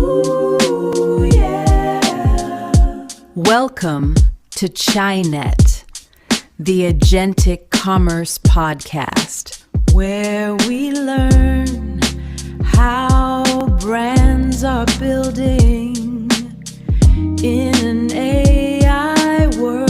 Ooh, yeah. Welcome to ChiNet, the Agentic Commerce Podcast, where we learn how brands are building in an AI world.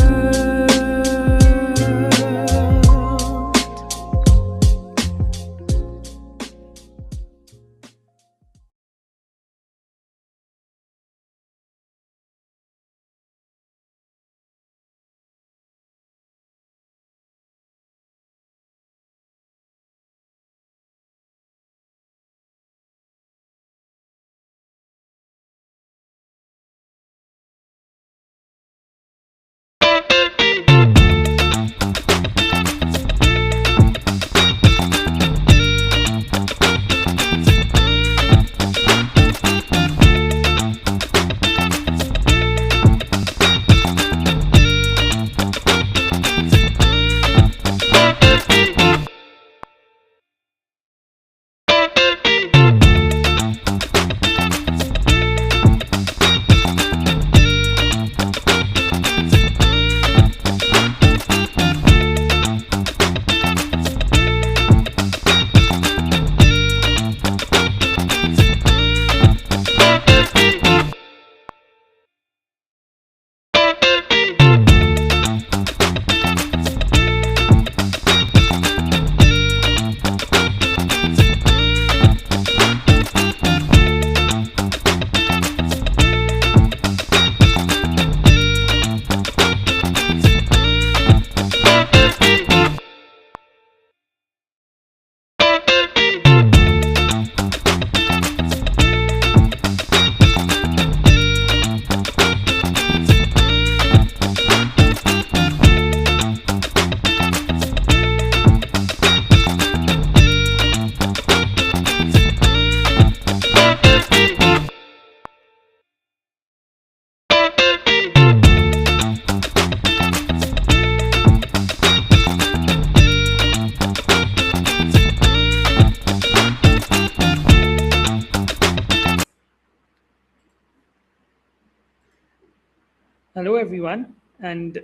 Hello, everyone, and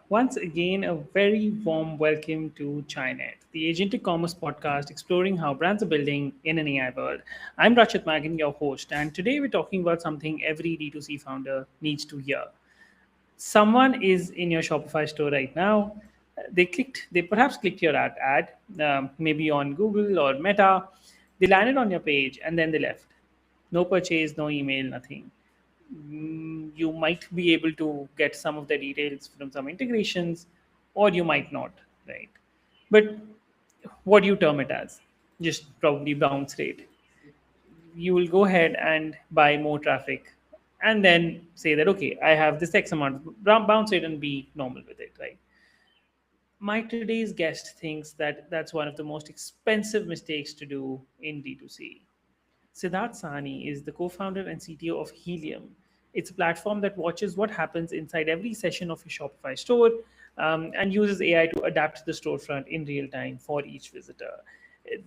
once again, a very warm welcome to ChiNet, the Agentic Commerce podcast exploring how brands are building in an AI world. I'm Rachit Magan, your host, and today we're talking about something every D2C founder needs to hear. Someone is in your Shopify store right now. They perhaps clicked your ad, maybe on Google or Meta. They landed on your page and then they left. No purchase, no email, nothing. You might be able to get some of the details from some integrations, or you might not, right? But what do you term it as? Just probably bounce rate. You will go ahead and buy more traffic and then say that, okay, I have this X amount of bounce rate and be normal with it, right? My today's guest thinks that that's one of the most expensive mistakes to do in D2C. Sidharth Sahni is the co founder and CTO of Helium. It's a platform that watches what happens inside every session of your Shopify store and uses AI to adapt the storefront in real time for each visitor.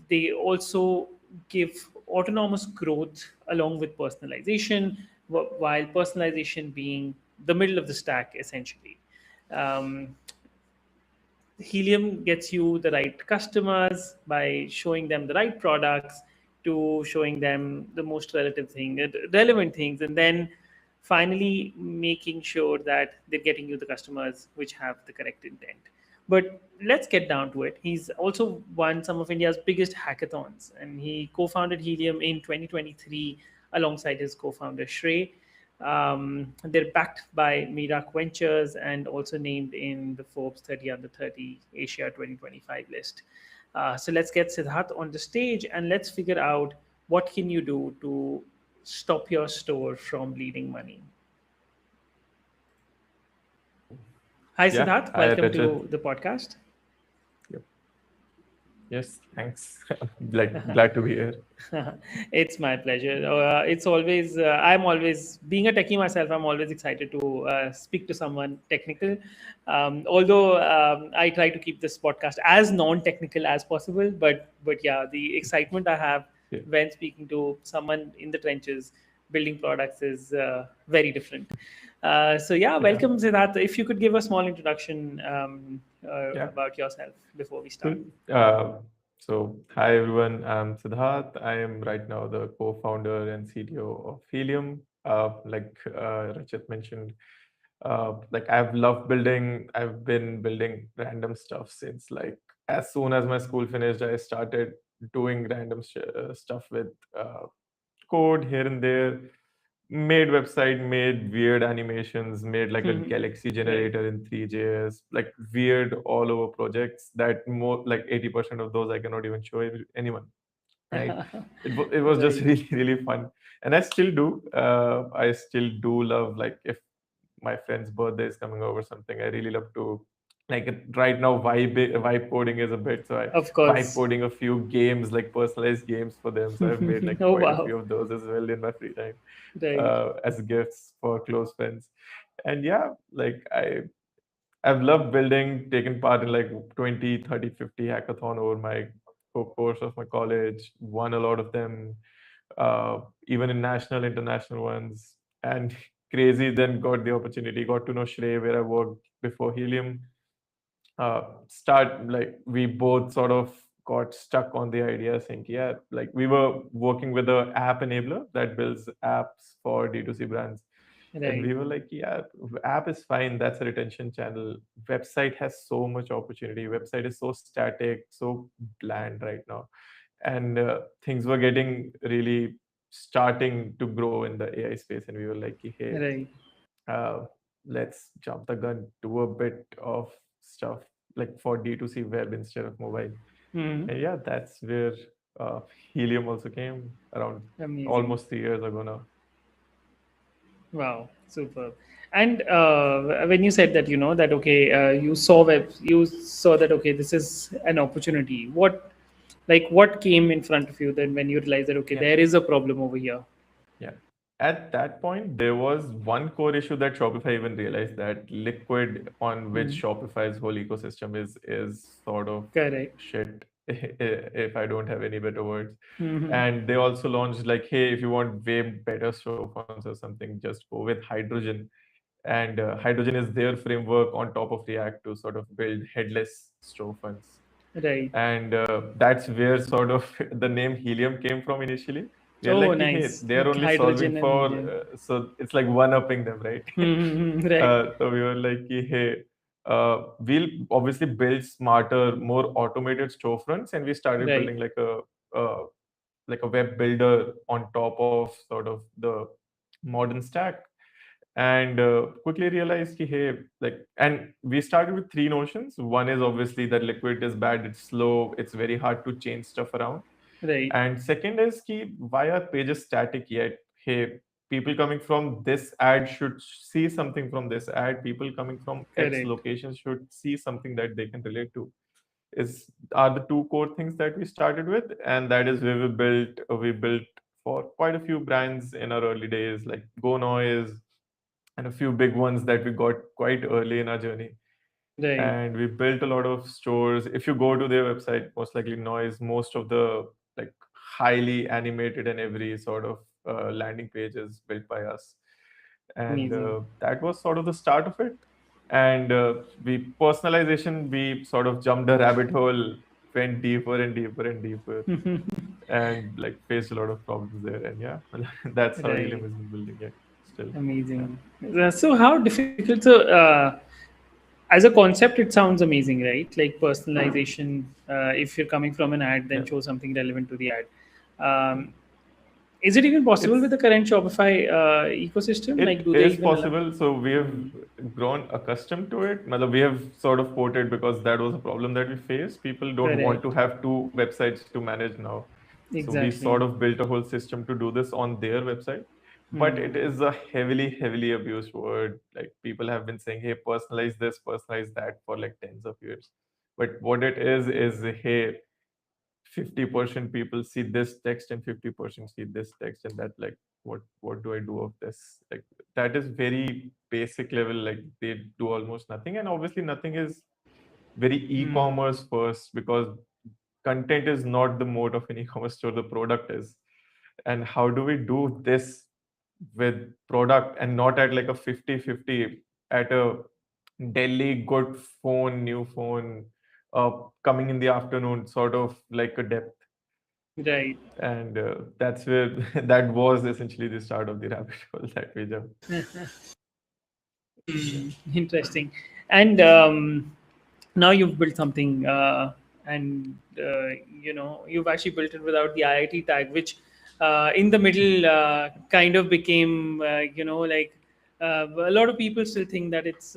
They also give autonomous growth along with personalization, while personalization being the middle of the stack essentially. Um, Helium gets you the right customers by showing them the right products to showing them the most relevant things, and then finally making sure that they're getting you the customers which have the correct intent. But let's get down to it. He's also won some of India's biggest hackathons, and he co-founded Helium in 2023 alongside his co-founder Shrey. They're backed by Mirac Ventures and also named in the Forbes 30 Under 30 Asia 2025 list. So let's get Siddharth on the stage and let's figure out what can you do to stop your store from bleeding money. Hi, Yeah, Siddharth. hi Welcome Rachel. to the podcast. Yep. Yes, thanks. Glad to be here. It's my pleasure. I'm always, being a techie myself, I'm always excited to speak to someone technical. Although I try to keep this podcast as non-technical as possible, but yeah, the excitement I have Yeah. when speaking to someone in the trenches building products is very different. So yeah, Yeah. welcome Siddharth. If you could give a small introduction Yeah. about yourself before we start. Cool. So, hi everyone. I'm Sidharth. I am right now the co-founder and CTO of Helium. Like Rachit mentioned, like I've loved building. I've been building random stuff since like as soon as my school finished. I started doing random stuff with code here and there. Made website, made weird animations, made like a galaxy Right. generator in 3JS, like weird all over projects that more like 80% of those I cannot even show anyone. Right. It was just Right. really, really fun. And I still do. I still do love like if my friend's birthday is coming over something, I really love to like right now vibe coding is a bit, so I Of vibe course. coding a few games like personalized games for them. So I've made like Oh quite a wow. few of those as well in my free time Right. as gifts for close friends. And yeah, like I've loved building, taken part in like 20, 30, 50 hackathon over my course of my college, won a lot of them, even in national, international ones. And crazy, then got the opportunity, got to know Shrey, where I worked before Helium. Start like we both sort of got stuck on the idea saying, yeah, like we were working with a app enabler that builds apps for D2C brands. And Right. we were like, yeah, app is fine. That's a retention channel. Website has so much opportunity. Website is so static, so bland right now. And things were getting really starting to grow in the AI space. And we were like, hey, Right. uh, let's jump the gun, do a bit of stuff like for D2C web instead of mobile. Hmm. And yeah, that's where uh, Helium also came around Amazing. almost 3 years ago now. Wow, superb. And when you said that, that okay, you saw that okay, this is an opportunity. What came in front of you then when you realized that okay, Yeah. there is a problem over here? Yeah. At that point, there was one core issue that Shopify even realized that Liquid, on which Mm. Shopify's whole ecosystem is sort of Correct. shit, if I don't have any better words. Hmm. And they also launched like, hey, if you want way better storefronts or something, just go with Hydrogen. And Hydrogen is their framework on top of React to sort of build headless storefronts. Right. And that's where sort of the name Helium came from initially. We are Oh, like, hey, nice. they are only solving Hydrogen and for, helium. so it's like one upping them, right? Right. So we were like, hey, we'll obviously build smarter, more automated storefronts, and we started Right. building uh, like a web builder on top of sort of the modern stack, and quickly realized, ki, hey, like, and we started with three notions. One is obviously that Liquid is bad, it's slow, it's very hard to change stuff around. Right. And second is ki, why are pages static yet? Hey, people coming from this ad should see something from this ad. People coming from X Correct. location should see something that they can relate to. Is are the two core things that we started with, and that is where we built for quite a few brands in our early days, like Go Noise, and a few big ones that we got quite early in our journey. Right. And we built a lot of stores. If you go to their website, most likely Noise, most of the like highly animated and every sort of landing page is built by us. And Amazing. that was sort of the start of it. And we personalization, we sort of jumped a rabbit hole, went deeper and deeper and deeper, and like faced a lot of problems there. And yeah, that's how Right. Helium has been building it still. Yeah. Amazing. So how difficult? So as a concept, it sounds amazing, right? Like personalization. If you're coming from an ad, then Yeah. show something relevant to the ad. Um, is it even possible with It's the current Shopify ecosystem? Like, It do they is even allow? possible. So we have Hmm. grown accustomed to it. Matlab, we have sort of ported because that was a problem that we faced. People don't want to Correct. have two websites to manage now. So we Exactly. sort of built a whole system to do this on their website. But it Hmm. is a heavily, heavily abused word. Like people have been saying, hey, personalize this, personalize that for like tens of years. But what it is, hey, 50% people see this text and 50% see this text, and that like what do I do of this? Like that is very basic level, like they do almost nothing. And obviously nothing is very Hmm. e-commerce first, because content is not the mode of an e-commerce store, the product is. And how do we do this with product and not at like a 50-50 at a Delhi good phone, new phone, coming in the afternoon, sort of like a depth. Right. And that's where that was essentially the start of the rabbit hole that we jumped. Interesting. And now you've built something, and you've actually built it without the IIT tag, which in the middle kind of became, like a lot of people still think that it's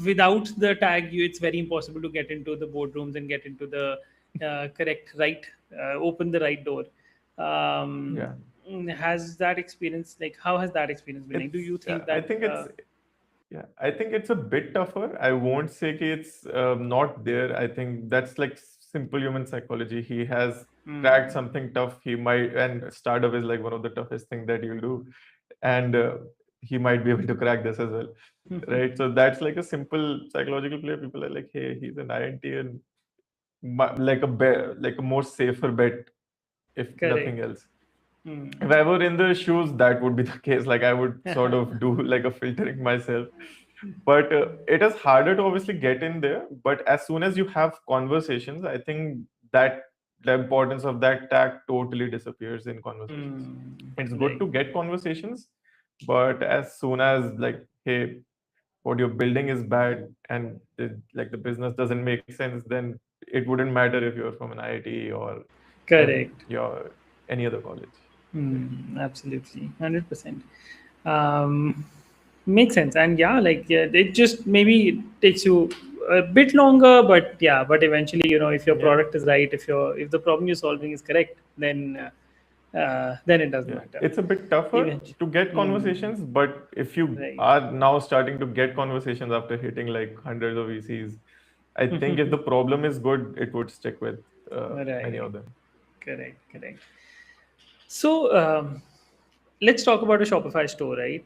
without the tag, it's very impossible to get into the boardrooms and get into the correct right, open the right door. Um, Yeah. has that experience, like, how has that experience been? Like, do you think I that? think it's Yeah, I think it's a bit tougher. I won't say कि it's not there. I think that's like simple human psychology. He has cracked something tough. He might, and startup is like one of the toughest thing that you'll do, and he might be able to crack this as well, right? So that's like a simple psychological play. People are like, hey, he's an INT and like like a more safer bet if nothing Correct. else. If I were in the shoes, that would be the case. Like I would sort of do like a filtering myself. But it is harder to obviously get in there. But as soon as you have conversations, I think that the importance of that tag totally disappears in conversations. It's good Right. to get conversations, but as soon as like, hey, what you're building is bad and like the business doesn't make sense, then it wouldn't matter if you're from an IIT or Correct. your any other college. Right. Absolutely, 100%. Makes sense, and yeah, like, yeah, it just maybe takes you a bit longer, but yeah, but eventually, if your Yeah. product is right, if the problem you're solving is correct, then it doesn't Yeah, matter. it's a bit tougher Eventually, to get hmm, conversations, but if you right, are now starting to get conversations after hitting like hundreds of VCs, I think if the problem is good, it would stick with many right, of them. correct, correct. So let's talk about a Shopify store, right?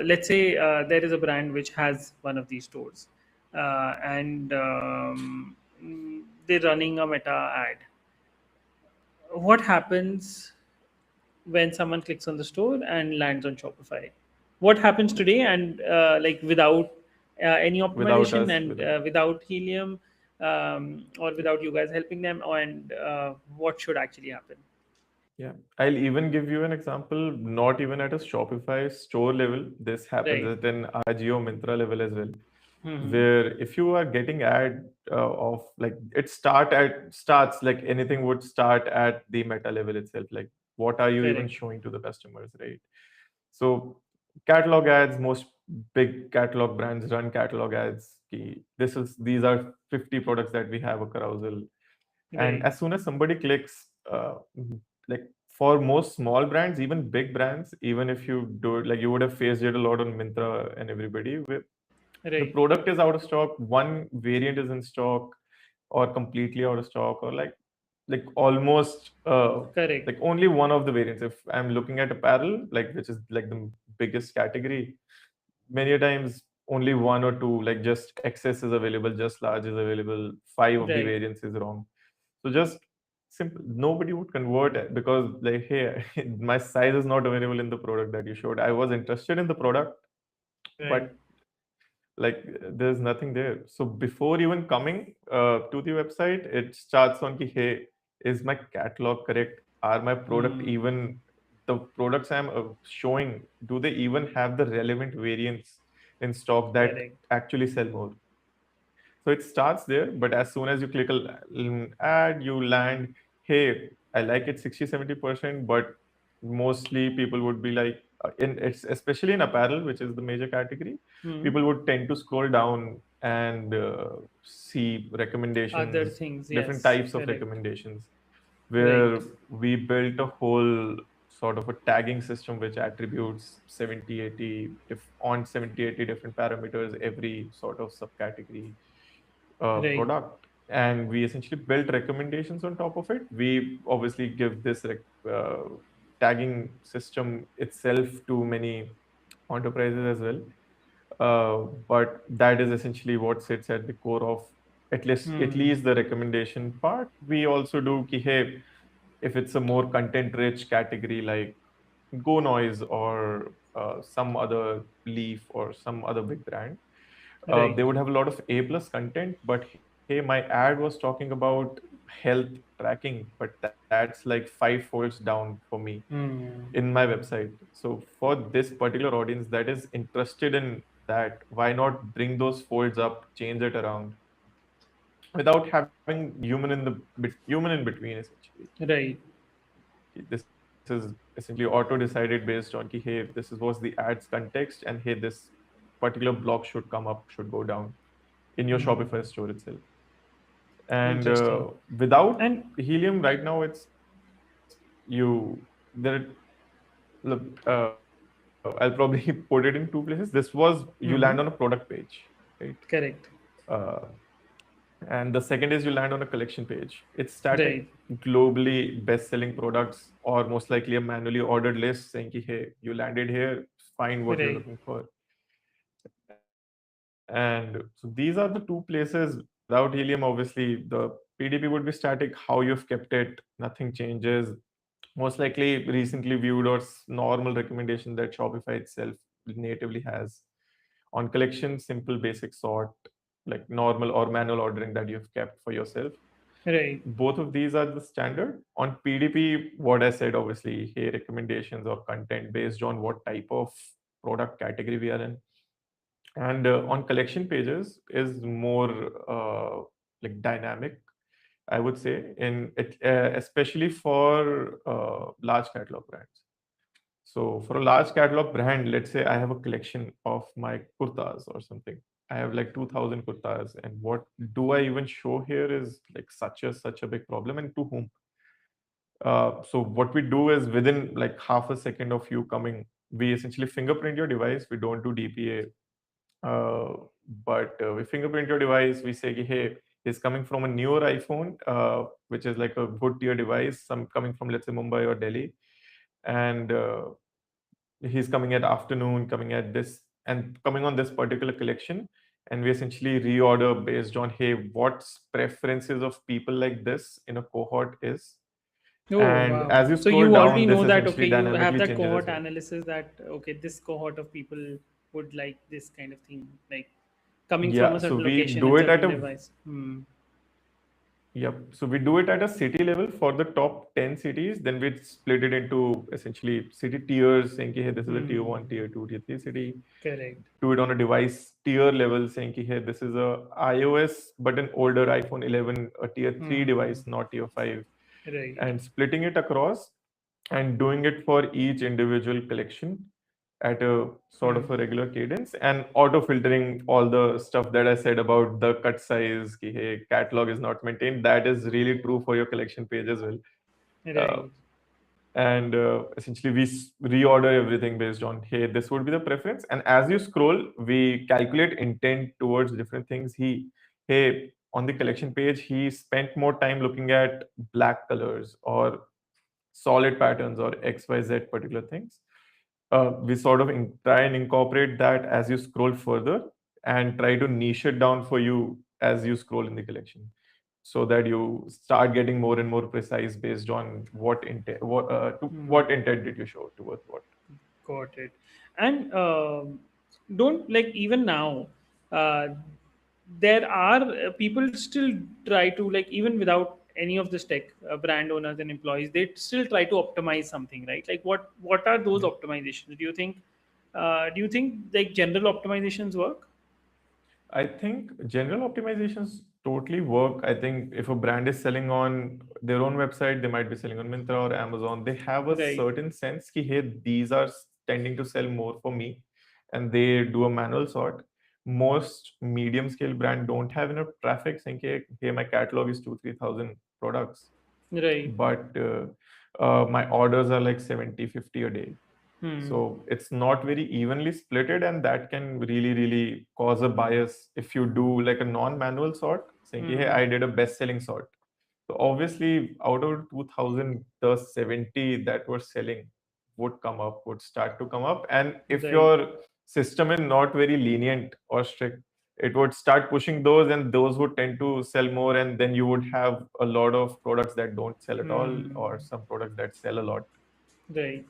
Let's say there is a brand which has one of these stores, and they're running a meta ad. What happens when someone clicks on the store and lands on Shopify? What happens today, and like, without any Without optimization, us, and without without Helium, or yeah. without you guys helping them, and what should actually happen? Yeah, I'll even give you an example, not even at a Shopify store level. This happens Right. at an Ajio Myntra level as well, Hmm. where if you are getting ad of like it starts like anything would start at the meta level itself. Like what are you even Correct. showing to the customers, right? So catalog ads, most big catalog brands run catalog ads. These are 50 products that we have a carousel, and Right. as soon as somebody clicks, like for most small brands, even big brands, even if you do it, like you would have faced it a lot on Mintra and everybody, where the Right. product is out of stock, one variant is in stock, or completely out of stock, or like almost Correct. like only one of the variants. If I'm looking at apparel, like which is like the biggest category, many a times only one or two, like just XS is available, just large is available, five of the Right. variants is wrong. So just simple, nobody would convert it because like, hey, my size is not available in the product that you showed. I was interested in the product, Right. but like there's nothing there. So before even coming to the website, it starts on ki, hey, is my catalog correct? Are my product even the products I'm showing, do they even have the relevant variants in stock that Correct. actually sell more? So it starts there, but as soon as you click ad, you land, hey, I like it 60-70%, but mostly people would be like, in it's especially in apparel, which is the major category, Hmm. people would tend to scroll down and see Other recommendations, things, different yes, types of correct. recommendations, Right. where we built a whole sort of a tagging system which attributes 70, 80, if on 70, 80 different parameters, every sort of subcategory Right. product, and we essentially built recommendations on top of it. We obviously give this tagging system itself to many enterprises as well, but that is essentially what sits at the core of at least the recommendation part. We also do ki, hey, if it's a more content rich category like Go Noise or some other Leaf or some other big brand. Right. They would have a lot of A plus content, but hey, my ad was talking about health tracking, but that's like 5 folds down for me Hmm. in my website. So for this particular audience that is interested in that, why not bring those folds up, change it around without having human in between essentially. Right. This is essentially auto decided based on ki, hey, this is was the ad's context, and hey, this particular block should come up, should go down in your Hmm. Shopify store itself. And Interesting. without And Helium right now, it's there. Look, I'll probably put it in two places. This was you land on a hmm, product page, right? correct. Uh, and the second is you land on a collection page. It's static, Right. globally best-selling products, or most likely a manually ordered list saying, ki, hey, you landed here, find what you're Right. looking for. And so these are the two places. Without Helium, obviously, the PDP would be static. How you've kept it, nothing changes. Most likely recently viewed or normal recommendation that Shopify itself natively has. On collection, simple basic sort, like normal or manual ordering that you've kept for yourself. Right. Both of these are the standard. On PDP, what I said, obviously, hey, recommendations or content based on what type of product category we are in. And on collection pages is more like dynamic, I would say, in it, especially for large catalog brands. So for a large catalog brand, let's say I have a collection of my kurtas or something. I have like 2,000 kurtas, and what do I even show here is like such a big problem, and to whom? So what we do is within like half a second of you coming, we essentially fingerprint your device. We don't do DPA, but we fingerprint your device. We say, ki, hey, he's coming from a newer iPhone, which is like a good tier device. Some coming from let's say Mumbai or Delhi, and he's coming at afternoon, coming at this, and coming on this particular collection. And we essentially reorder based on, hey, what's preferences of people like this in a cohort is. Oh, And wow. as you So scroll you already down, this know that, okay, essentially you have dynamically that changes as cohort well. analysis that, okay, this cohort of people would like this kind of thing, like coming from Yeah, a so certain we location do and it at certain a device. Hmm. Yep. So we do it at a city level for the top 10 cities. Then we split it into essentially city tiers, saying, ki, hey, this is a tier Hmm. one, tier two, tier three city. Correct. Do it on a device tier level, saying, ki, hey, this is a iOS, but an older iPhone 11, a tier three Hmm. device, not tier five, Right. and splitting it across and doing it for each individual collection at a sort Hmm. of a regular cadence, and auto filtering all the stuff that I said about the cut size, ki, hey, catalog is not maintained. That is really true for your collection page as well. Uh, Right. and essentially we reorder everything based on, hey, this would be the preference. And as you scroll, we calculate intent towards different things. Hey, on the collection page, he spent more time looking at black colors or solid patterns or XYZ particular things. We sort of try and incorporate that as you scroll further and try to niche it down for you as you scroll in the collection, so that you start getting more and more precise based on Hmm. what intent did you show towards what. Got it. And don't like even now, uh, there are people still try to like even without any of this tech, brand owners and employees, they still try to optimize something, right? Like what are those Yeah. optimizations? Do you think like general optimizations work? I think general optimizations totally work. I think if a brand is selling on their own website, they might be selling on Myntra or Amazon. They have a Right. certain sense ki, hey, these are tending to sell more for me, and they do a manual sort. Most medium scale brand don't have enough traffic saying, hey, my catalog is 2-3 thousand products, Right. but my orders are like 70-50 a day. Hmm. So it's not very evenly splitted, and that can really cause a bias if you do like a non-manual sort, saying, hey, Hmm. I did a best-selling sort. So obviously, out of 2,000, the 70 that were selling would start to come up. And if Right. your system is not very lenient or strict, it would start pushing those, and those would tend to sell more. And then you would have a lot of products that don't sell at all, Hmm. or some products that sell a lot. Right.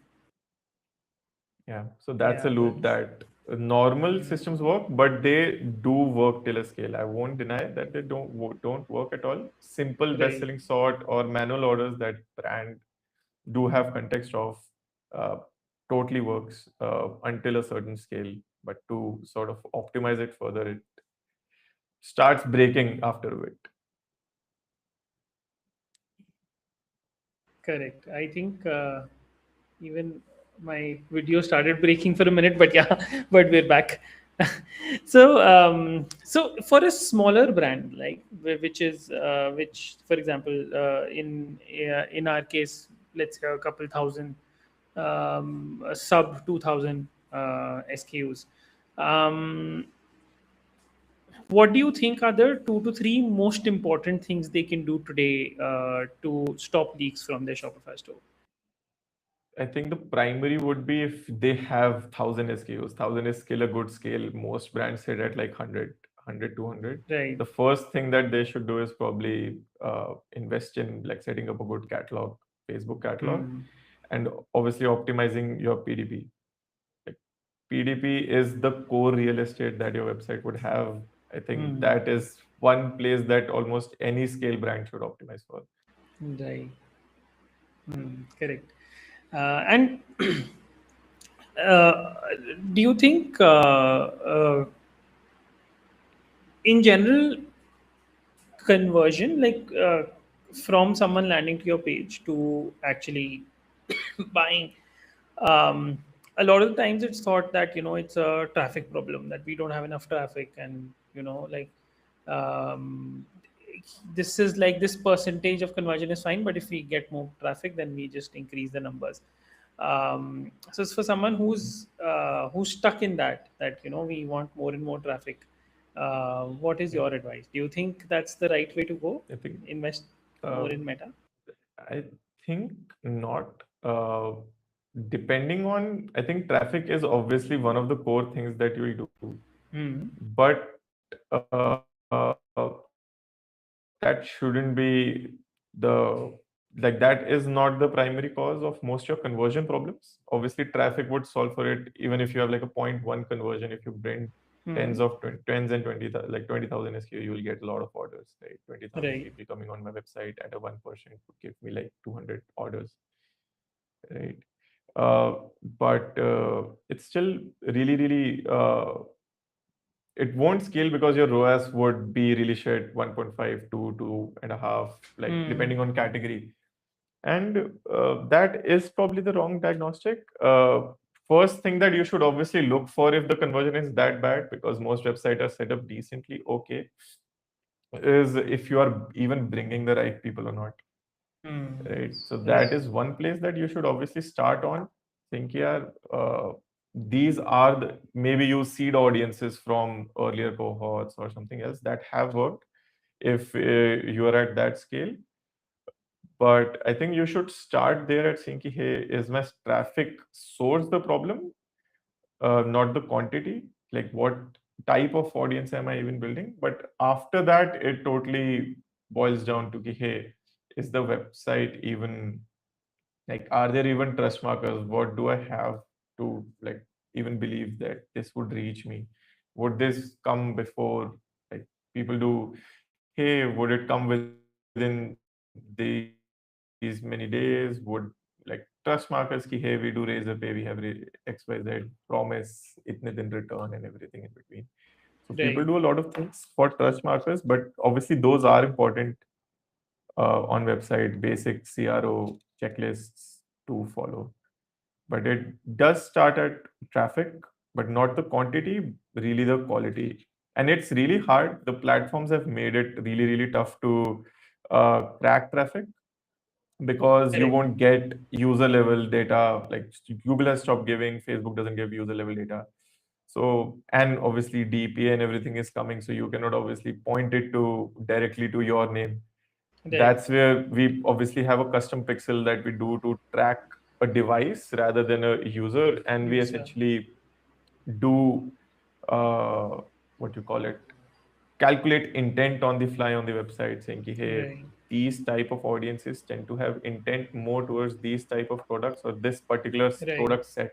Yeah, so that's a Yeah, loop that's that normal systems work, but they do work till a scale. I won't deny that they don't work at all. Simple right. best-selling sort or manual orders that brand do have context of uh, totally works until a certain scale. But to sort of optimize it further, it starts breaking after a bit. Correct. I think even my video started breaking for a minute, but yeah, but we're back. So for a smaller brand, like which is which, for example, in our case, let's say a couple thousand, a sub 2,000 SKUs. Um, what do you think are the 2 to 3 most important things they can do today to stop leaks from their Shopify store? I think the primary would be if they have 1,000 SKUs. 1,000 is still a good scale. Most brands hit at like 100, 200. Right. The first thing that they should do is probably invest in like setting up a good catalog, Facebook catalog, Hmm. and obviously optimizing your PDP. Like PDP is the core real estate that your website would have. I think Hmm. that is one place that almost any scale brand should optimize for. Right. Correct. And uh, do you think, in general, conversion, like from someone landing to your page to actually buying, um, a lot of the times it's thought that it's a traffic problem, that we don't have enough traffic, and like um, this is like this percentage of conversion is fine, but if we get more traffic, then we just increase the numbers. So it's for someone who's stuck in that we want more and more traffic. What is Yeah. your advice? Do you think that's the right way to go? I think Invest more uh, in Meta? I think not. Depending on, I think traffic is obviously one of the core things that you'll do, Hmm. but that shouldn't be the like that is not the primary cause of most of your conversion problems. Obviously, traffic would solve for it, even if you have like a point 0.1 conversion. If you bring Hmm. tens and 20,000 SKU, you will get a lot of orders, right? 20,000 Right. people coming on my website at a 1% would give me like 200 orders, right? Uh, but it's still really, really, it won't scale because your ROAS would be really shit 1.5 to 2.5, like Hmm. depending on category. And that is probably the wrong diagnostic. First thing that you should obviously look for if the conversion is that bad, because most websites are set up decently okay, is if you are even bringing the right people or not. Hmm. Right. So that Right. is one place that you should obviously start on. Think, yeah, these are the maybe you seed audiences from earlier cohorts or something else that have worked if you are at that scale. But I think you should start there at saying, ki, hey, is my traffic source the problem, not the quantity? Like, what type of audience am I even building? But after that, it totally boils down to, ki, hey, is the website even like, are there even trust markers? What do I have to like even believe that this would reach me? Would this come before like people do, hey, would it come within these many days? Would like trust markers ki, hey, we do razor pay, we have XYZ promise, itne din return and everything in between. So people do a lot of things Right. for trust markers, but obviously those are important on website, basic CRO checklists to follow. But it does start at traffic, but not the quantity, really the quality. And it's really hard. The platforms have made it really, really tough to crack traffic because you Correct. won't get user level data. Like Google has stopped giving, Facebook doesn't give user level data. So, and obviously DPA and everything is coming. So you cannot obviously point it to directly to your name. Right. That's where we obviously have a custom pixel that we do to track a device rather than a user, and we User. essentially do what you call it, calculate intent on the fly on the website, saying ki, hey, Right. these type of audiences tend to have intent more towards these type of products or this particular Right. product set.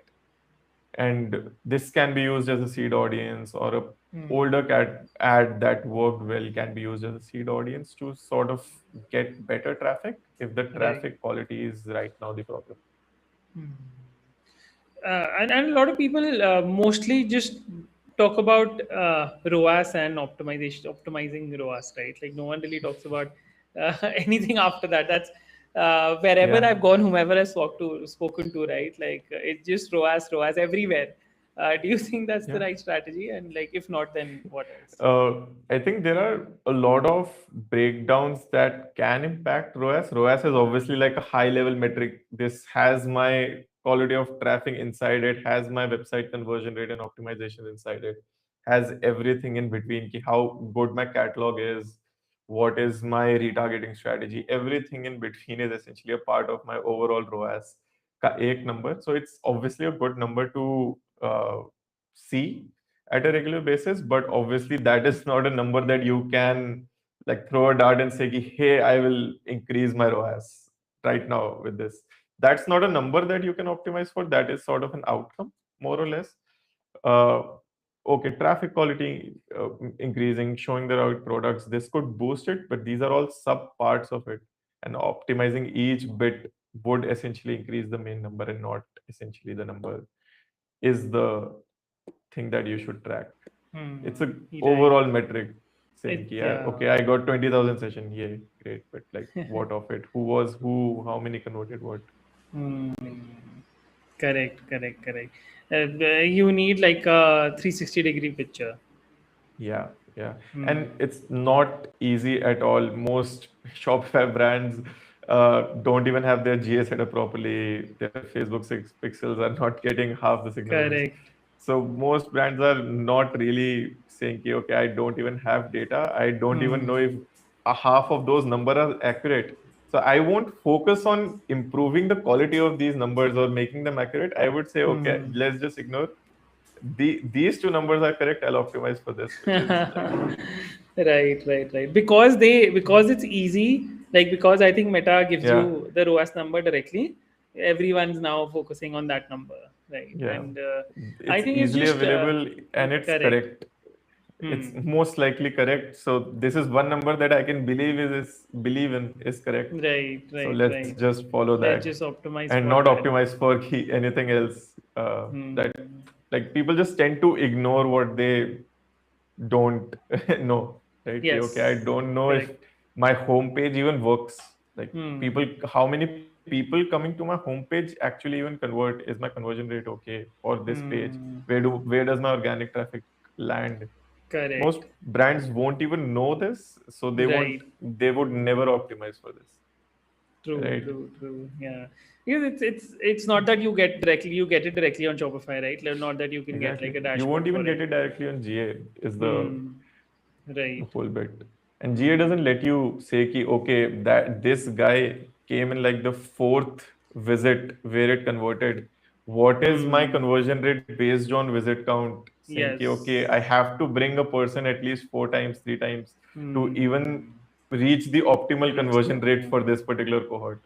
and this can be used as a seed audience, or a Hmm. older cat ad that worked well can be used as a seed audience to sort of get better traffic if the Right. traffic quality is right now the problem. And a lot of people mostly just talk about ROAS and optimizing ROAS, right? Like no one really talks about anything after that. That's wherever Yeah. I've gone, whomever I've spoken to, right? Like it's just ROAS everywhere. Do you think that's the Yeah. right strategy? And like, if not, then what else? I think there are a lot of breakdowns that can impact ROAS. ROAS is obviously like a high level metric. This has my quality of traffic inside it, has my website conversion rate and optimization inside it, has everything in between, ki how good my catalog is, what is my retargeting strategy. Everything in between is essentially a part of my overall ROAS ka ek number. So it's obviously a good number to see at a regular basis, but obviously that is not a number that you can like throw a dart and say, ki, hey, I will increase my ROAS right now with this. That's not a number that you can optimize for. That is sort of an outcome, more or less. Uh, okay, traffic quality increasing, showing the right products, this could boost it, but these are all sub parts of it. And optimizing each bit would essentially increase the main number, and not essentially the number is the thing that you should track. It's a Right. overall metric saying, It yeah, yeah. okay, I got 20,000 session, yeah, great, but like what of it? Who was who? How many converted what? Hmm. Like, Correct. You need like a 360-degree picture. yeah, yeah. Hmm. And it's not easy at all. Most Shopify brands don't even have their GA set up properly. Their Facebook 6 pixels are not getting half the signals. Correct. So most brands are not really saying, "Ki, okay, I don't even have data. I don't even Hmm. know if a half of those numbers are accurate. So I won't focus on improving the quality of these numbers or making them accurate. I would say, okay, Hmm. let's just ignore these two numbers are correct. I'll optimize for this, which is like, Right. Because it's easy. Like because I think Meta gives yeah, you the ROAS number directly. Everyone's now focusing on that number, right? yeah, And I it's think it's easily just available and it's correct. correct. It's Hmm. most likely correct. So this is one number that I can is believe in is correct. So let's Right. just follow Let's that just optimize and for not that. optimize for anything else. That Hmm. like people just tend to ignore what they don't know, right? Ki, okay, I Yes. don't know if Correct. my homepage even works. Like Hmm. people, how many people coming to my homepage actually even convert? Is my conversion rate okay for this page? Hmm. Where does my organic traffic land? Most Correct. brands won't even know this, so Right. they would never optimize for this, right? True. Yeah. Because it's not that you get it directly on Shopify, right? Like, not that you can get like Exactly. a You won't dashboard even for get it. it directly on GA is Hmm. the Right. whole bit. And GA doesn't let you say ki, okay, that this guy came in like the fourth visit where it converted. What is my Hmm. conversion rate based on visit count? Saying ki, okay, I Yes. have to bring a person at least four times, three times to even Hmm. reach the optimal Reach the conversion rate optimum. for this particular cohort.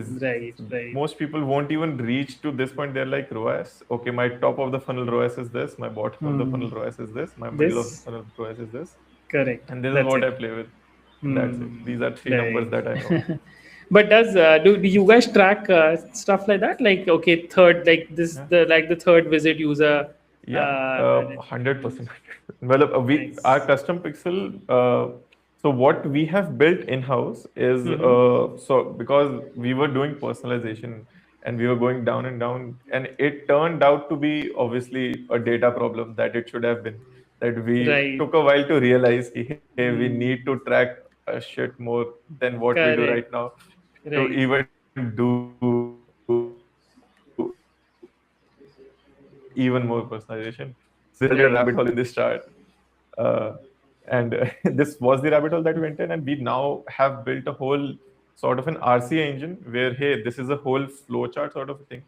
Is Right. most people won't even reach to this point. They're like ROAS. Okay, my top of the funnel ROAS is this, my bottom of the Hmm. funnel ROAS is this, my middle of the This funnel ROAS is this, correct. and this is That's what it. I play with. And that's it. Hmm. These are three numbers Right. that I know. But do you guys track stuff like that? Like okay, third like this Yeah. the third visit user. Yeah, Uh, 100%. Well, we our nice. custom pixel. So what we have built in-house is Mm-hmm. so because we were doing personalization and we were going down and down, and it turned out to be obviously a data problem that it should have been. That we Right. took a while to realize, ki, hey, we need to Hmm. track a shit more than what we do right Correct. now to Right. even do even more personalization. So this was the rabbit hole in this chart. Uh, and this was the rabbit hole that we went in, and we now have built a whole sort of an RCA engine where, hey, this is a whole flowchart sort of a thing.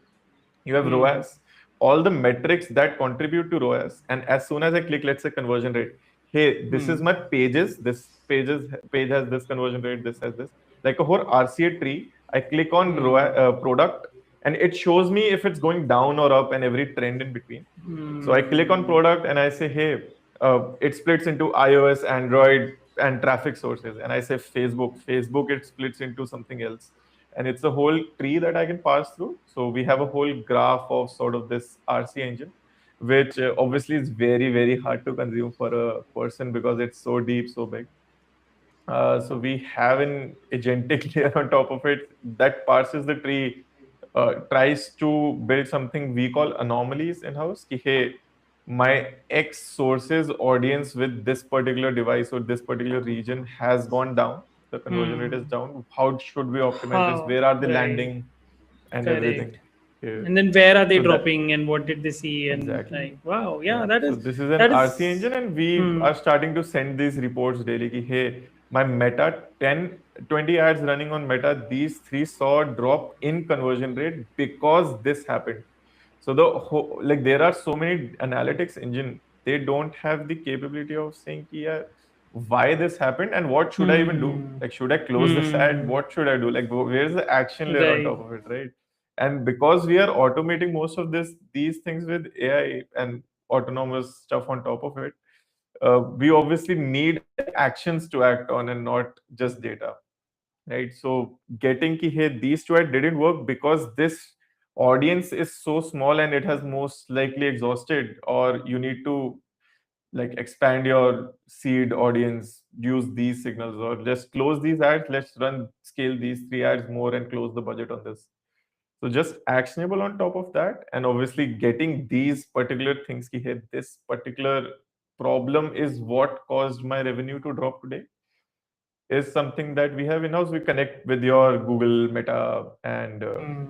You have ROAS, all the Hmm. metrics that contribute to ROAS, and as soon as I click, let's say conversion rate, hey, this is my Hmm. pages. Page has this conversion rate. This has this, like a whole RCA tree. I click on Hmm. product. and it shows me if it's going down or up and every trend in between. So I click on product and I say, hey, it splits into iOS, Android, and traffic sources. And I say Facebook. Facebook, it splits into something else. And it's a whole tree that I can pass through. So we have a whole graph of sort of this RC engine, which obviously is very, very hard to consume for a person because it's so deep, so big. So we have an agentic layer on top of it that parses the tree, tries to build something we call anomalies in house. Ki, hey, my X sources audience with this particular device or this particular region has gone down. The conversion rate is Hmm. down. How should we optimize this? How? Where are they Right. landing and everything? Correct. Yeah. And then where are they So that dropping and what did they see? And exactly. like, wow, yeah, Yeah, that so is, this is an that RC is, engine, and we hmm. are starting to send these reports daily. Ki, hey, my Meta 10, 20 ads running on Meta, these three saw a drop in conversion rate because this happened. So like there are so many analytics engine, they don't have the capability of saying, ki, yeah, why this happened and what should I even do? Hmm. Like, should I close this ad? Hmm. What should I do? Like, where's the action layer on Right. top of it, right? And because we are automating most of these things with AI and autonomous stuff on top of it, we obviously need actions to act on and not just data, right? So getting ki, hey, these two ad didn't work because this audience is so small and it has most likely exhausted, or you need to like expand your seed audience, use these signals, or just close these ads, let's run scale these three ads more and close the budget on this. So just actionable on top of that, and obviously getting these particular things ki, hey, this particular problem is what caused my revenue to drop today, is something that we have in-house. We connect with your Google, Meta, and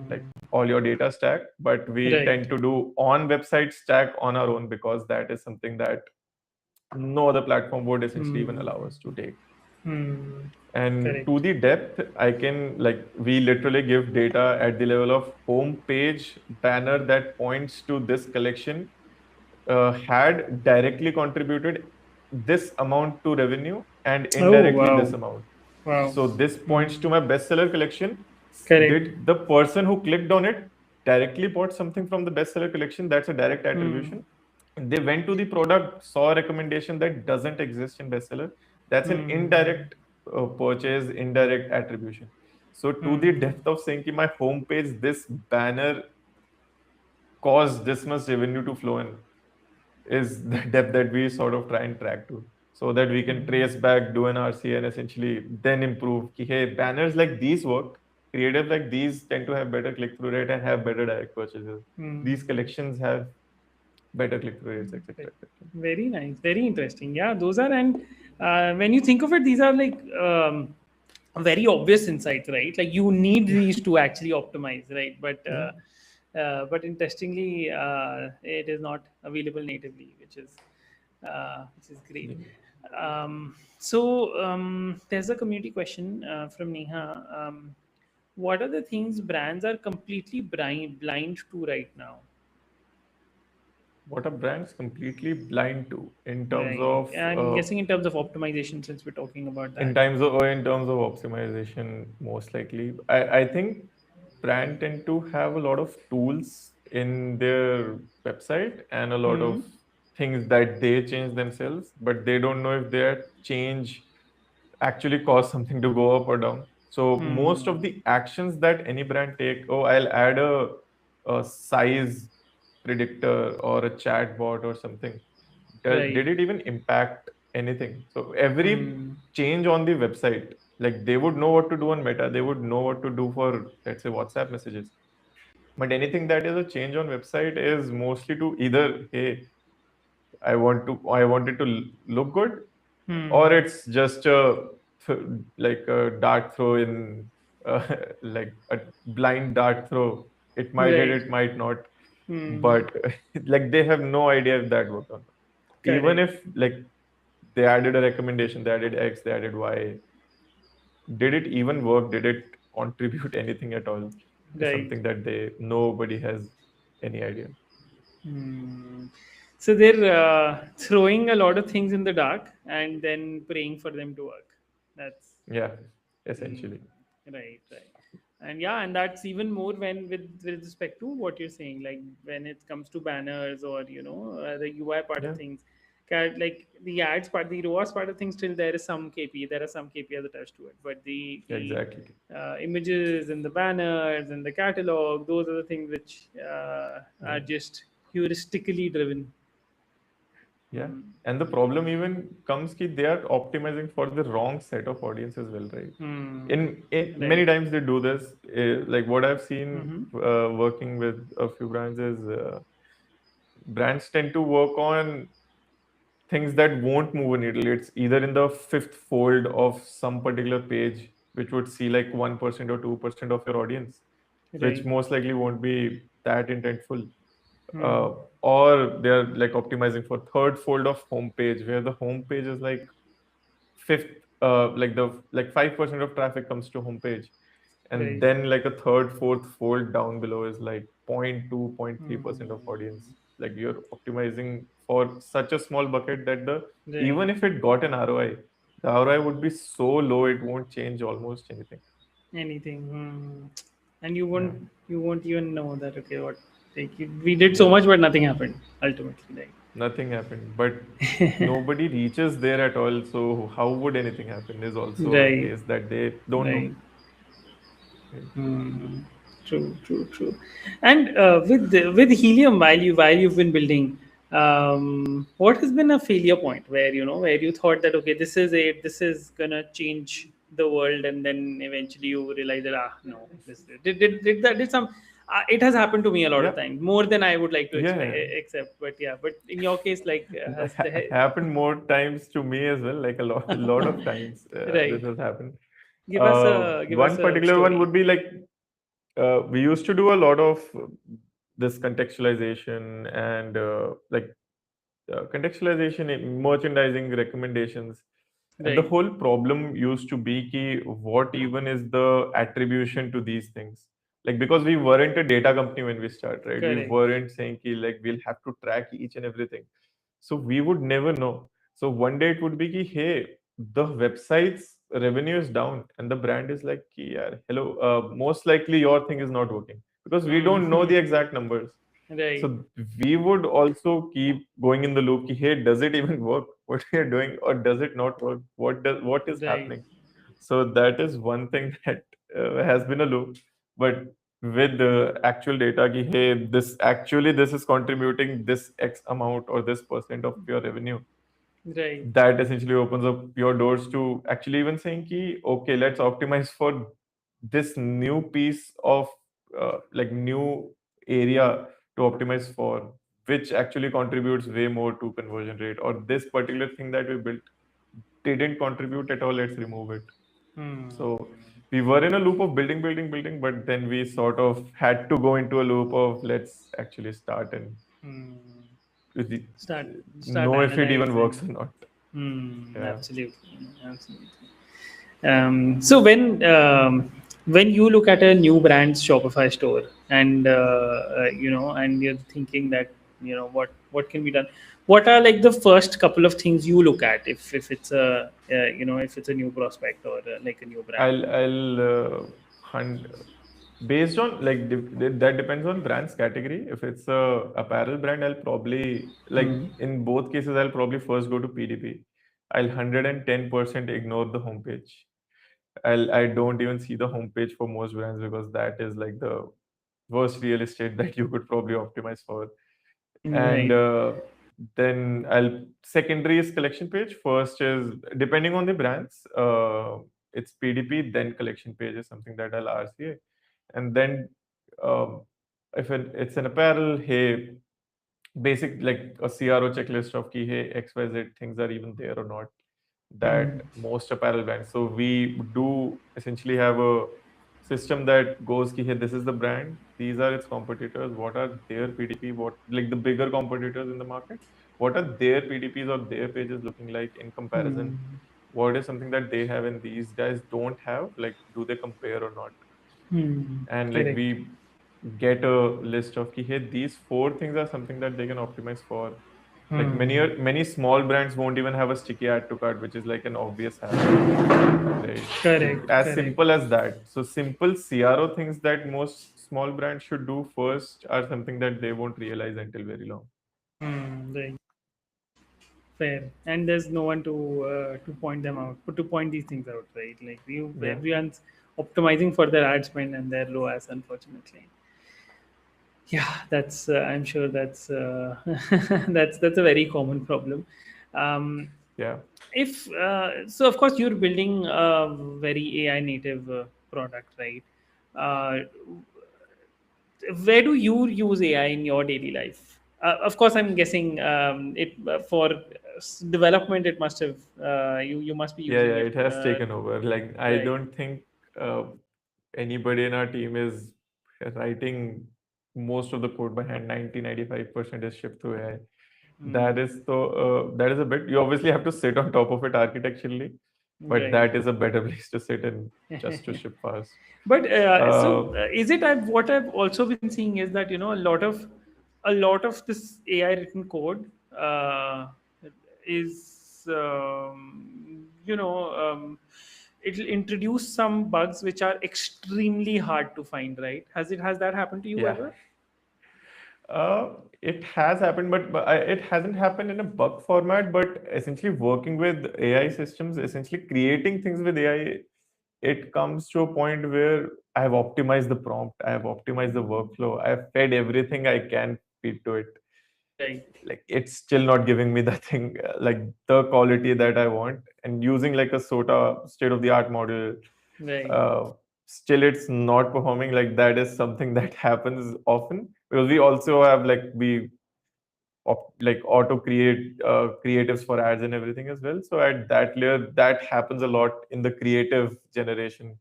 like Hmm. all your data stack, but we Right. tend to do on website stack on our own because that is something that no other platform would essentially even Hmm. allow us to take. Hmm. And to Correct. the depth, I can like we literally give data at the level of home page banner that points to this collection had directly contributed this amount to revenue and Oh, indirectly this wow. amount. Wow. So this points to Hmm. my bestseller collection. Correct. Did the person who clicked on it directly bought something from the bestseller collection? That's a direct Hmm. attribution. They went to the product, saw a recommendation that doesn't exist in bestseller. That's an Hmm. indirect purchase, indirect attribution. So to the Hmm. depth of saying ki my homepage, this banner caused this much revenue to flow in, is the depth that we sort of try and track to, so that we can trace back, do an RC, and essentially then improve. Ki, hey, banners like these work, creative like these tend to have better click-through rate and have better direct purchases. These Hmm. collections have better click-through rates, Ve- etc. etc. Very nice, very interesting. Yeah, those are, and when you think of it, these are like very obvious insights, right? Like you need these to actually optimize, right? Yeah. But interestingly, it is not available natively, which is great. Yeah. There's a community question from Neha. What are the things brands are completely blind to right now? What are brands completely blind to in terms Right. of I'm guessing in terms of optimization, since we're talking about in that. times of or in terms of optimization, most likely. I think brand tend to have a lot of tools in their website and a lot Hmm. of things that they change themselves, but they don't know if their change actually cause something to go up or down. So most of Hmm. the actions that any brand take, oh, I'll add a size predictor or a chat bot or something. Did Right. it even impact anything? So every Hmm. change on the website, like they would know what to do on Meta, they would know what to do for, let's say, WhatsApp messages. But anything that is a change on website is mostly to either, hey, I want it to look good, or Hmm. it's just a like a dart throw in uh, like a blind dart throw. It might hit, Right. it might not, Hmm. but like they have no idea if that worked or not. Even Correct. if like they added a recommendation, they added X, they added Y, did it even work? Did it contribute anything at all? Is Right. something that they nobody has any idea. Hmm. So they're throwing a lot of things in the dark and then praying for them to work. That's Yeah, hmm. essentially. Right, right. And yeah, and that's even more when with respect to what you're saying, like when it comes to banners or the UI part of Yeah, things, like the ads part, the ROAS part of things, still there is some KP, there are some KPIs attached to it, but the exactly. images and the banners and the catalog, those are the things which are Yeah. just heuristically driven. Yeah. Hmm. And the problem even comes ki they are optimizing for the wrong set of audience as well, right? Hmm. In Right. many times they do this. Like what I've seen Mm-hmm. working with a few brands is brands tend to work on things that won't move a needle. It's either in the fifth fold of some particular page, which would see like 1% or 2% of your audience, which Right. most likely won't be that intentful. Hmm. Uh, or they're like optimizing for third fold of homepage, where the homepage is like fifth, like the like 5% of traffic comes to homepage, and Right. then like a third, fourth fold down below is like 0.2, 0.3% of Hmm. audience. Like you're optimizing for such a small bucket that the Right. even if it got an ROI, the ROI would be so low it won't change almost anything. Anything. Hmm. And you Yeah, won't even know that, okay, what, like we did so yeah, much but nothing happened ultimately, like. nothing happened. But nobody reaches there at all. So how would anything happen is also a Right, case that they don't know. right. Right? Hmm. True, true, true. And with Helium, while you've been building, what has been a failure point where where you thought that, okay, this is it, this is gonna change the world, and then eventually you realize that, no, this did that did some. It has happened to me a lot of Yeah, times, more than I would like to yeah. accept. But yeah, but in your case, like, has the Happened more times to me as well, like a lot of times this right? has happened. Give us One a particular one story. would be like we used to do a lot of this contextualization and contextualization in merchandising recommendations, and the Right, whole problem used to be ki what even is the attribution to these things, like because we weren't a data company when we start, right? We correct, weren't saying ki like we'll have to track each and everything, so we would never know. So one day it would be ki hey, the website's revenue is down and the brand is like ki yaar, hello, most likely your thing is not working because we don't know the mm. exact numbers. Right, So we would also keep going in the loop. Ki, hey, does it even work? What we are doing, or does it not work? What is right. happening? So that is one thing that has been a loop. But with the actual data, ki, hey, this is contributing this X amount or this percent of your revenue, Right. that essentially opens up your doors to actually even saying ki, okay, let's optimize for this new piece of like new area to optimize for, which actually contributes way more to conversion rate, or this particular thing that we built didn't contribute at all, let's remove it. Hmm. So we were in a loop of building, building, building, but then we sort of had to go into a loop of let's actually start and Hmm. really, Start start know if it even works analyzing. or not. Hmm. Yeah. Absolutely. Absolutely. So when you look at a new brand's Shopify store, and and you're thinking that, what can be done, what are like the first couple of things you look at if it's a if it's a new prospect or like a new brand? I'll hunt based on like that depends on brand's category. If it's a apparel brand, I'll probably like Hmm. in both cases I'll probably first go to PDP. I'll 110% ignore the homepage. I don't even see the homepage for most brands because that is like the worst real estate that you could probably optimize for. And Right. then I'll secondary is collection page. First is depending on the brands, it's PDP. Then collection page is something that I'll RCA, and then um, if it's an apparel, hey, basic like a CRO checklist of key, hey, XYZ things are even there or not, Hmm. that most apparel brands. So we do essentially have a system that goes, ki, hey, this is the brand, these are its competitors, what are their PDP, what like the bigger competitors in the market, what are their PDPs or their pages looking like in Hmm. comparison? What is something that they have and these guys don't have? Like, do they compare or not? Hmm. And like Correct. we get a list of ki, hey, these four things are something that they can optimize for. Like many small brands won't even have a sticky add to cart, which is like an obvious habit, right? So Correct, as correct. simple as that. So simple CRO things that most small brands should do first are something that they won't realize until very long. Right. Fair. And there's no one to point them out, to point these things out, right? Like Yeah, everyone's optimizing for their ad spend and their ROAS, unfortunately. Yeah, that's I'm sure that's that's a very common problem. Um, yeah. if so, of course, you're building a very AI native product, right? Uh, where do you use AI in your daily life? Of course, I'm guessing it for development. It must have you must be Yeah, using yeah, it, it has taken over. Like, I right? don't think uh, anybody in our team is writing most of the code by hand. 90-95% is shipped through AI. That is so, that is a bit, you obviously have to sit on top of it architecturally, but Right. that is a better place to sit in just to ship fast. But Uh, is it? What I've also been seeing is that a lot of this AI written code is it'll introduce some bugs which are extremely hard to find. Right? Has that happened to you yeah. ever? It has happened, but it hasn't happened in a bug format. But essentially, working with AI systems, essentially creating things with AI, it comes to a point where I have optimized the prompt, I have optimized the workflow, I have fed everything I can feed to it. Right. Like, it's still not giving me the thing, like the quality that I want. And using like a SOTA state of the art model, Right. uh, still it's not performing. Like, that is something that happens often because we also have like like auto create creatives for ads and everything as well. So at that layer, that happens a lot in the creative generation,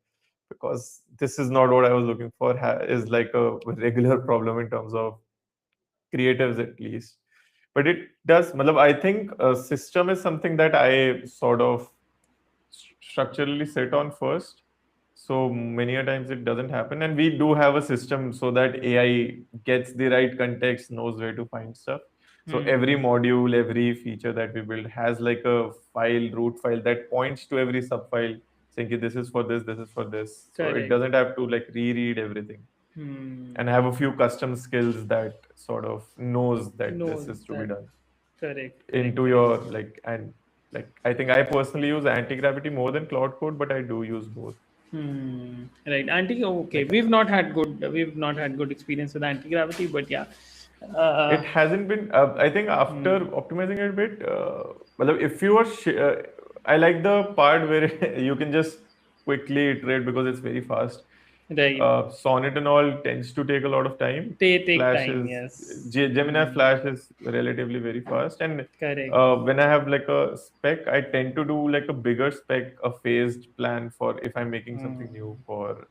because this is not what I was looking for. Is like a regular problem in terms of creatives at least. But it does. Matlab, I think a system is something that I sort of structurally sit on first. So many a times it doesn't happen, and we do have a system so that AI gets the right context, knows where to find stuff. So every Hmm. module, every feature that we build has like a file, root file that points to every subfile, saying, "Okay, this is for this is for this." So it Correct. doesn't have to like reread everything, and Hmm. have a few custom skills that sort of knows that this No, is to be that done correct, correct, into correct. your like. And like, I think I personally use anti-gravity more than cloud code, but I do use both. Right. Anti. Okay. Like, We've not had good experience with anti gravity, but yeah. Uh, it hasn't been. I think after hmm, optimizing it a bit, well, if you are, I like the part where you can just quickly iterate because it's very fast. right. Sonnet and all tends to take a lot of time. They take Flash time. is Yes. Gemini Flash is relatively very fast, and Correct. when I have like a spec, I tend to do like a bigger spec, a phased plan for if I'm making something new for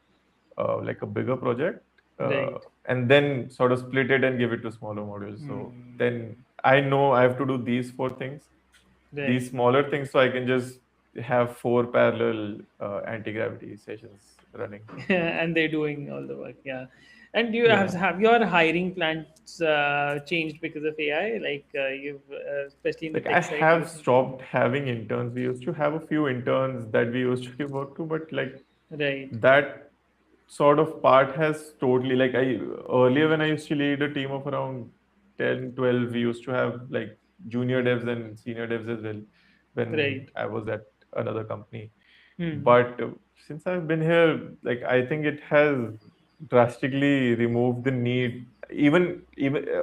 like a bigger project, Right. and then sort of split it and give it to smaller modules. So then Hmm, I know I have to do these four things, these right. smaller things, so I can just have four parallel anti-gravity sessions running. And they're doing all the work. Yeah. And do you have Yeah. have your hiring plans changed because of AI? Like especially in the Like, I tech side, do you have think? stopped having interns. We used to have a few interns that we used to give work to, but like Right. that sort of part has totally, like, I earlier when I used to lead a team of around 10, 12, we used to have like junior devs and senior devs as well when Right. I was at another company. Hmm. But since I've been here, like, I think it has drastically removed the need, even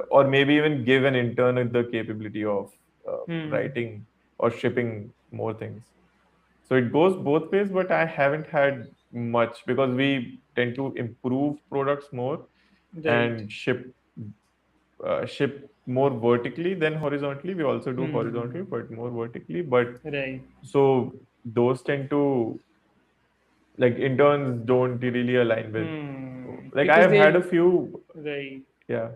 or maybe even give an intern the capability of Hmm. writing or shipping more things. So it goes both ways, but I haven't had much because we tend to improve products more Right. and ship more vertically than horizontally. We also do horizontally, Hmm. but more vertically. But Right. so those tend to, like, interns don't really align with. Like, I Because have had they a few, right. yeah,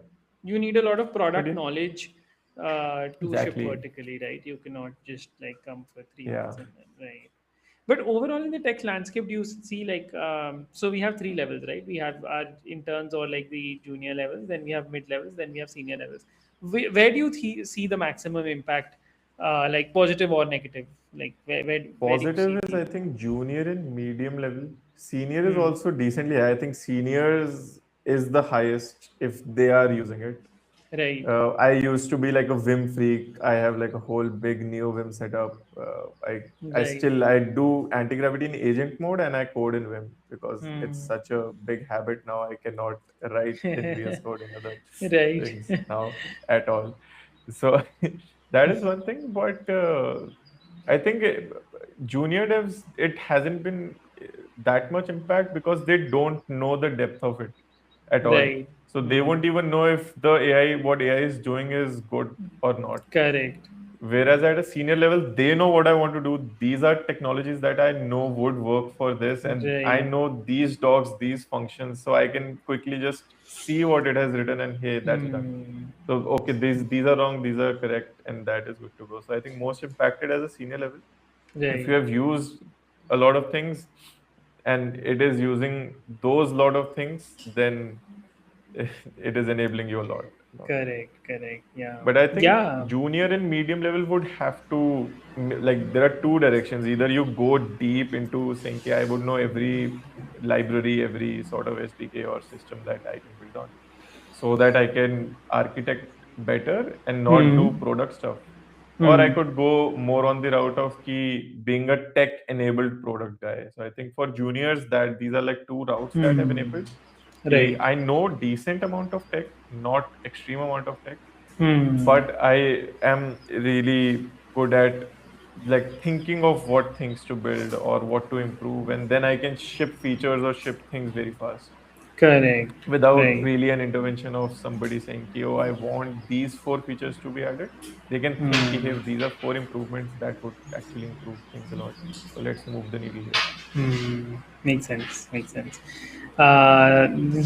You need a lot of but product yeah, knowledge to ship exactly, vertically, right? You cannot just like come for 3 months yeah, and then right. But overall, in the tech landscape, do you see like so we have 3 levels, right? We have our interns or like the junior levels, then we have mid levels, then we have senior levels. where do you see the maximum impact, like positive or negative? Like where do you see Positive is, I people? think, junior and medium level. Senior is Hmm. also decently high. I think seniors is the highest if they are using it. Right. I used to be like a Vim freak. I have like a whole big Neo Vim setup. I Right. still I do anti-gravity in agent mode and I code in Vim because it's Hmm. such a big habit now. I cannot write in VS Code in other Right. things now at all. So that is one thing. But I think junior devs, it hasn't been that much impact because they don't know the depth of it at all. Right. So they Hmm. won't even know if the AI, what AI is doing is good or not. Correct. Whereas at a senior level, they know what I want to do. These are technologies that I know would work for this, and I Right. know these dogs, these functions, so I can quickly just see what it has written and hey, that's done. Hmm. So okay, these are wrong, these are correct, and that is good to go. So I think most impacted as a senior level. If you Right. have used a lot of things and it is using those lot of things, then it is enabling you a lot. Correct. Correct. Yeah. But I think Yeah. junior and medium level would have to like there are two directions. Either you go deep into saying, "Okay, I would know every library, every sort of SDK or system that I can build on, so that I can architect better and not Hmm. do product stuff." Or I Hmm. could go more on the route of key being a tech-enabled product guy. So I think for juniors that these are like two routes that I've Hmm. enabled. Right. I know decent amount of tech, not extreme amount of tech, Hmm. but I am really good at like thinking of what things to build or what to improve, and then I can ship features or ship things very fast Correct. without Right. really an intervention of somebody saying, "Ki, oh, I want these four features to be added." They can think, "Ki, hey, Hmm. these are four improvements that would actually improve things a lot. So let's move the needle here." Hmm. Makes sense. Makes sense.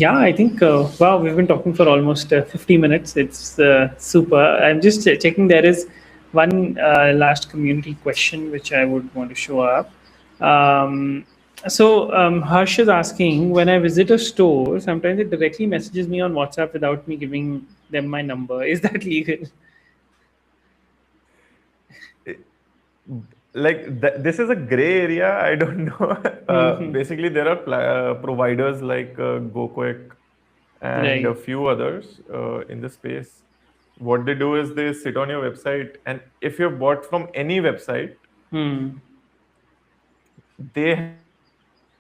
Yeah, I think, wow, we've been talking for almost 50 minutes. It's super. I'm just checking. There is one last community question which I would want to show up. Harsh is asking, when I visit a store, sometimes it directly messages me on WhatsApp without me giving them my number. Is that legal? This is a gray area. I don't know. Hmm. Basically, there are providers like GoQuick and a Right. few others in the space. What they do is they sit on your website, and if you're bought from any website, Hmm. they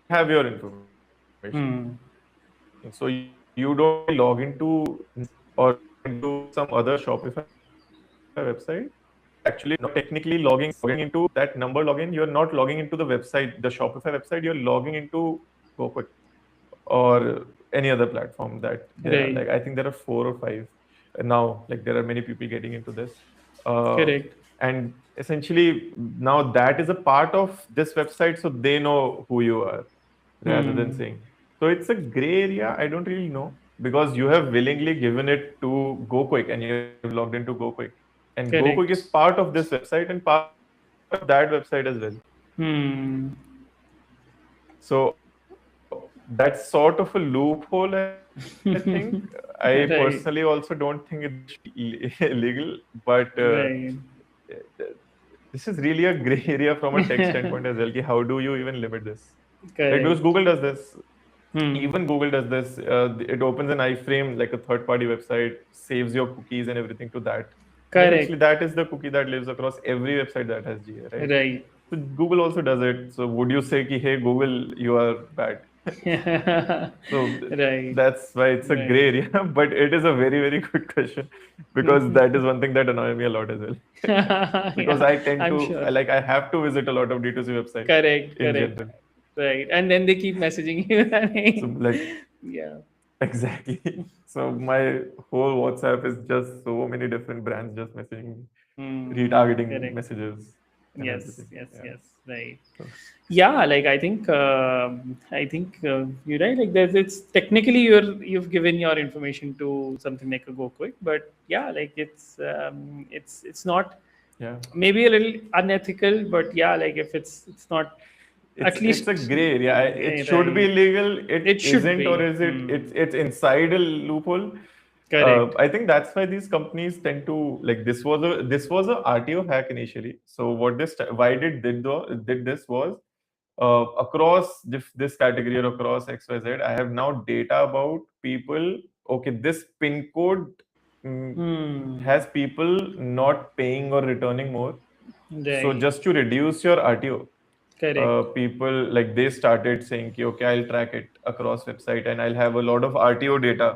have your information. So you don't need to log into or log into some other Shopify website. You are actually not technically logging into that number login. You're not logging into the website, the Shopify website. You're logging into GoQuick or any other platform that there are. Right. Like I think there are four or five now. Like there are many people getting into this, uh, Correct. and essentially now that is a part of this website, so they know who you are rather than Hmm. saying. So it's a gray area. I don't really know because you have willingly given it to GoQuick and you have logged into GoQuick, and GoQuick is Correct. part of this website and part of that website as well. Hmm. So that's sort of a loophole, I think. I personally also don't think Right. it should be illegal, but Right. this is really a gray area from a tech standpoint as well. Ki how do you even limit this? Right? Because Correct. Google does this. Hmm. Even Google does this. It opens an iframe like a third-party website, saves your cookies and everything to that, and essentially Correct. that is the cookie that lives across every website that has GA, right? Right. So Google also does it. So would you say, ki, hey Google, you are bad? So Right. that's why it's a gray Right. area, but it is a very, very good question because that is one thing that annoys me a lot as well. Because Yeah, I tend I'm to, sure. I have to visit a lot of D2C websites Correct. in Correct. general. Right. And then they keep messaging you. So like Yeah. exactly. So my whole WhatsApp is just so many different brands just messaging me, retargeting Correct. messages and Yes. everything. Yes. Yeah. Yes. Right. So, Yeah, like I think you're right. Like there's it's technically you've given your information to something like a GoQuick, but yeah, like it's not, yeah. maybe a little unethical, but yeah, like if it's not, at It's a least gray area. It should be right, illegal. it It should isn't, or be. is it? It's inside a loophole. Correct. I think that's why these companies tend to like this was a RTO hack initially. So what why did this was across this category or across XYZ, I have now data about people. Okay, this pin code mm, Hmm. has people not paying or returning more. So Right. just to reduce your RTO, Correct. people like they started saying, "Ki, okay, I'll track it across website and I'll have a lot of RTO data."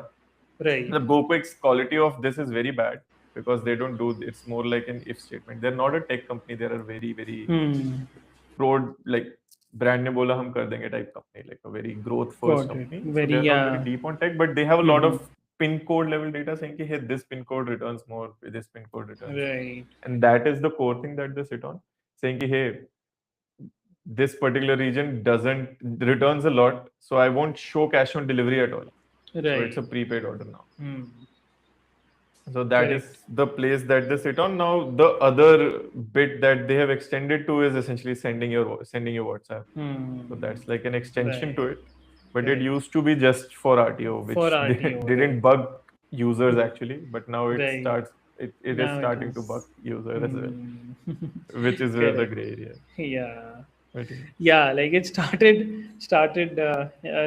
Right. The GoQuick's quality of this is very bad because they don't do it's more like an if statement. They're not a tech company. They're a very, very Hmm. pro like brand ne bola hum kar denge type company, like a very growth first Got it. company. So Very, they're not very yeah. deep on tech, but they have a lot Hmm. of pin code level data saying ki, hey, this pin code returns more, this pin code returns less. Right. And that is the core thing that they sit on, saying ki, hey, this particular region doesn't returns a lot, so I won't show cash on delivery at all. So it's Right. a prepaid order now. Hmm. So that is Correct. the place that they sit on. Now the other bit that they have extended to is essentially sending your WhatsApp. So Hmm. that's like an extension to Right. it. But it Correct. used to be just for RTO, For which they RTO, didn't right. bug users actually. But now Right. it is Now it starting to bug is. users as well, Hmm. which is where the Correct. gray area. Yeah. But yeah. Yeah, like it started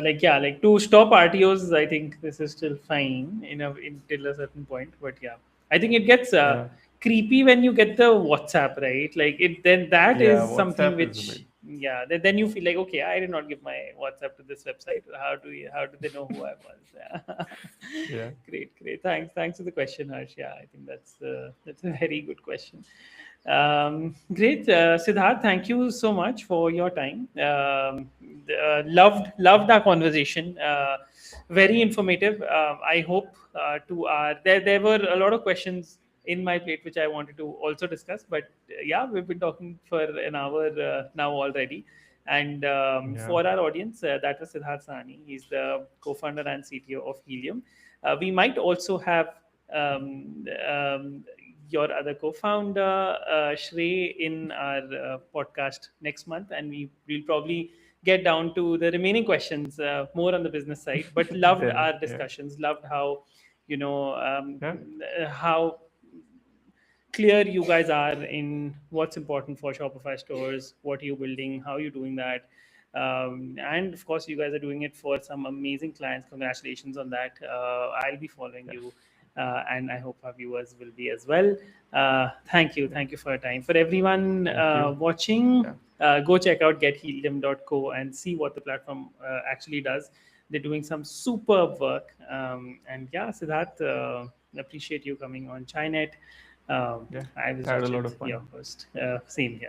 like, yeah, like to stop RTOs, I think this is still fine until a certain point, but yeah, I think it gets Yeah. creepy when you get the WhatsApp, right? Like it, then that Yeah, is something WhatsApp is a bit. which, yeah, then you feel like, okay, I did not give my WhatsApp to this website. How do they know who I was? Yeah. Yeah. Great, thanks for the question, Harsh. Yeah, I think that's a very good question. Great, Siddharth. Thank you so much for your time. Loved our conversation. Very informative. I hope to our there were a lot of questions in my plate which I wanted to also discuss. But yeah, we've been talking for an hour now already. And Yeah. for our audience, that was Sidharth Sahni. He's the co-founder and CTO of Helium. We might also have your other co-founder, Shrey, in our podcast next month, and we will probably get down to the remaining questions more on the business side. But loved Then our yeah. discussions, loved how you know Yeah. how clear you guys are in what's important for Shopify stores, what you're building, how you're doing that. And of course, you guys are doing it for some amazing clients. Congratulations on that. I'll be following Yes. you, and I hope our viewers will be as well. Yeah. Thank you for your time. For everyone Thank you. watching, Yeah. go check out gethelium.co and see what the platform actually does. They're doing some superb work. And yeah, Siddharth, appreciate you coming on Chinet. Yeah. I was Had a Rachit, lot of your fun. host. Same here.